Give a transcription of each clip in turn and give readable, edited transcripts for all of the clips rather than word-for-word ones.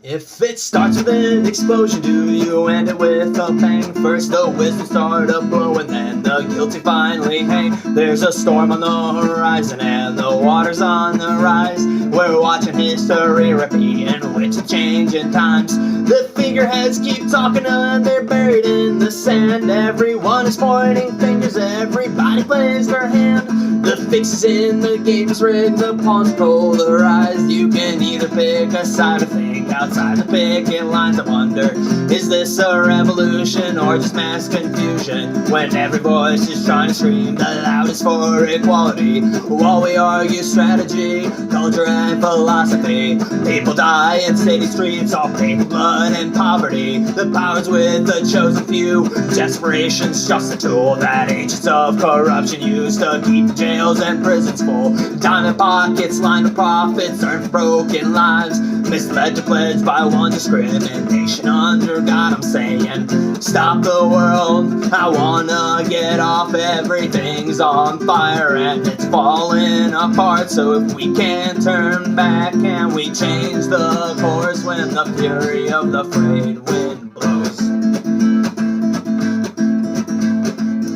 If it starts with an explosion, do you end it with a bang? First the whistles start to blow and then the guilty finally hang. There's a storm on the horizon and the water's on the rise. We're watching history repeat in which of changing times. The figureheads keep talking and they're buried in the sand. Everyone is pointing fingers, everybody plays their hand. The fixes in the game is rigged, the pawns polarized. You can either pick a side or think outside the picket lines. I wonder, is this a revolution or just mass confusion? When every voice is trying to scream the loudest for equality, while we argue strategy, culture and philosophy. People die in city streets, all paid with blood and poverty. The power's with the chosen few. Desperation's just a tool that agents of corruption use to keep the jails and prisons full. Diamond pockets lined with profits earned from broken lives, misled to pledge by one discrimination under God. I'm saying, stop the world, I wanna get off. Everything's on fire and it's falling apart. So if we can turn back, can we change the course when the fury of the frayed wind blows?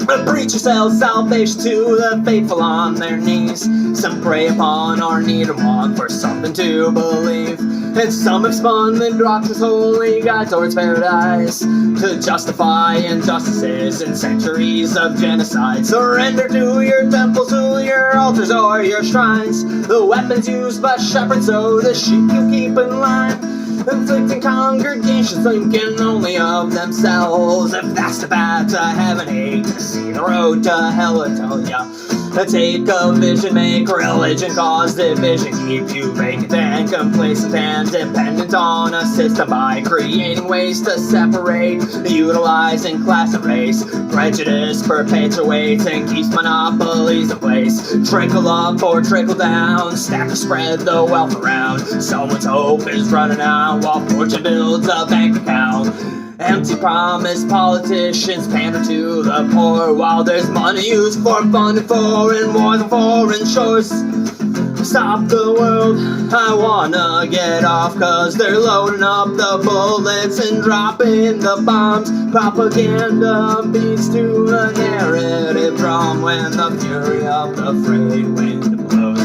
The preacher sells salvation to the faithful on their knees. Some prey upon our need and want for something to believe. And some have spun the doctor's holy guide towards paradise to justify injustices and centuries of genocide. Surrender to your temples, to your altars or your shrines, the weapons used by shepherds so the sheep you keep in line. Inflicting congregations thinking only of themselves. If that's the path to heaven, hate to see the road to hell. I tell ya, take a vision, make religion cause division, keep you vacant and complacent and dependent on a system by creating ways to separate, utilizing class and race. Prejudice perpetuates and keeps monopolies in place. Trickle up or trickle down, stack or spread the wealth around. Someone's hope is running out while fortune builds a bank account. Empty promise politicians pander to the poor, while there's money used for funding foreign wars and foreign shores. Stop the world, I wanna get off, cause they're loading up the bullets and dropping the bombs. Propaganda beats to the narrative drum when the fury of the frayed wind blows.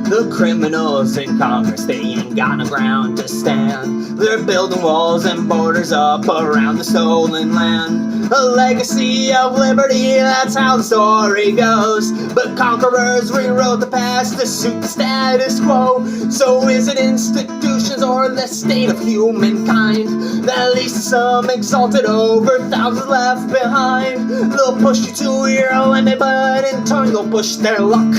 The criminals in Congress, they ain't got no ground to stand. They're building walls and borders up around the stolen land. A legacy of liberty, that's how the story goes. But conquerors rewrote the past to suit the status quo. So is it institutions or the state of humankind that leads to some exalted over thousands left behind? They'll push you to your limit, but in turn they'll push their luck.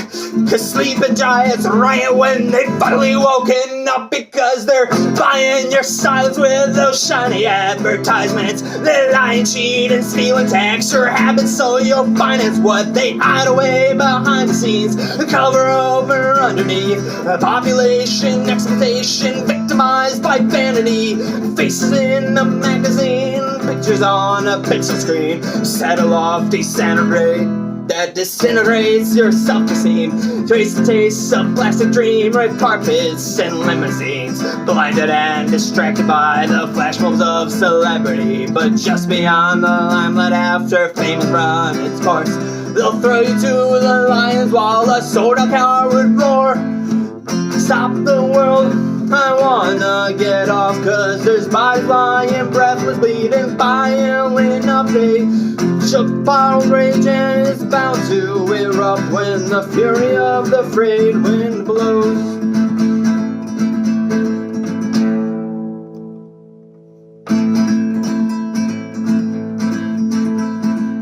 Cause sleeping giants riot when they've finally woken up, because they're buying your silence with those shiny advertisements. They lie and cheat and steal and tax your habits so you'll finance what they hide away behind the scenes. Cover over underneath population exploitation, victimized by vanity. Faces in a magazine, pictures on a pixel screen, set aloft disintegrate that disintegrates your self-esteem. Trace the taste of plastic dream, red carpets and limousines, blinded and distracted by the flash bulbs of celebrity. But just beyond the limelight, after fame has run its course, they'll throw you to the lions while a sold-out coward roar. Stop the world, I wanna get off, cause there's bodies lying breathless, bleeding, piling up. They shook wild rage and it's bound to erupt when the fury of the frayed wind blows.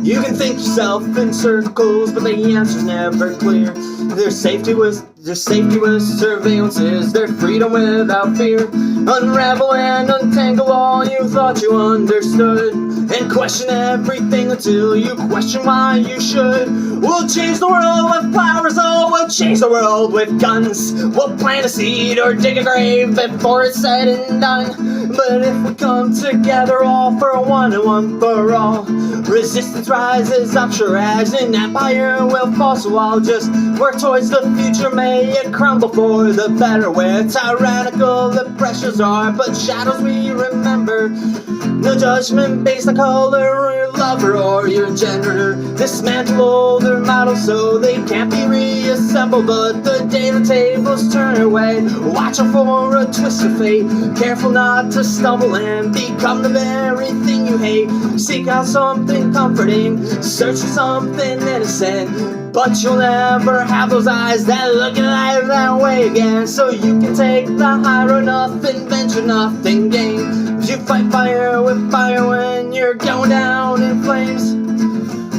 You can think yourself in circles, but the answer's never clear. Their safety was surveillances, their freedom without fear. Unravel and untangle all you thought you understood, and question everything until you question why you should. We'll change the world with flowers, oh, we'll change the world with guns. We'll plant a seed or dig a grave before it's said and done. But if we come together all for one and one for all, resistance rises up sure as an empire will fall. So I'll just work towards the future, may it crumble for the better, where tyrannical the pressures are, but shadows we remember. No judgment based on color or your lover or your gender. Dismantle older models so they can't be reassembled. But the day the tables turn away, watch out for a twist of fate. Careful not to stumble and become the very thing you hate. Seek out something comforting, search for something innocent, but you'll never have those eyes that look at life that way again. So you can take the high road, nothing venture, nothing gain. You fight fire with fire when you're going down in flames.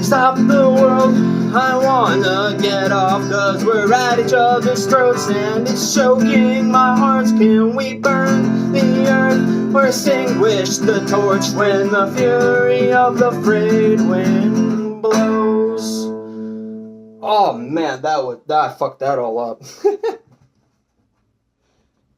Stop the world, I wanna get off, cause we're at each other's throats and it's choking my heart. Can we burn the earth or extinguish the torch when the fury of the frayed wind blows? Oh man, that fucked that all up.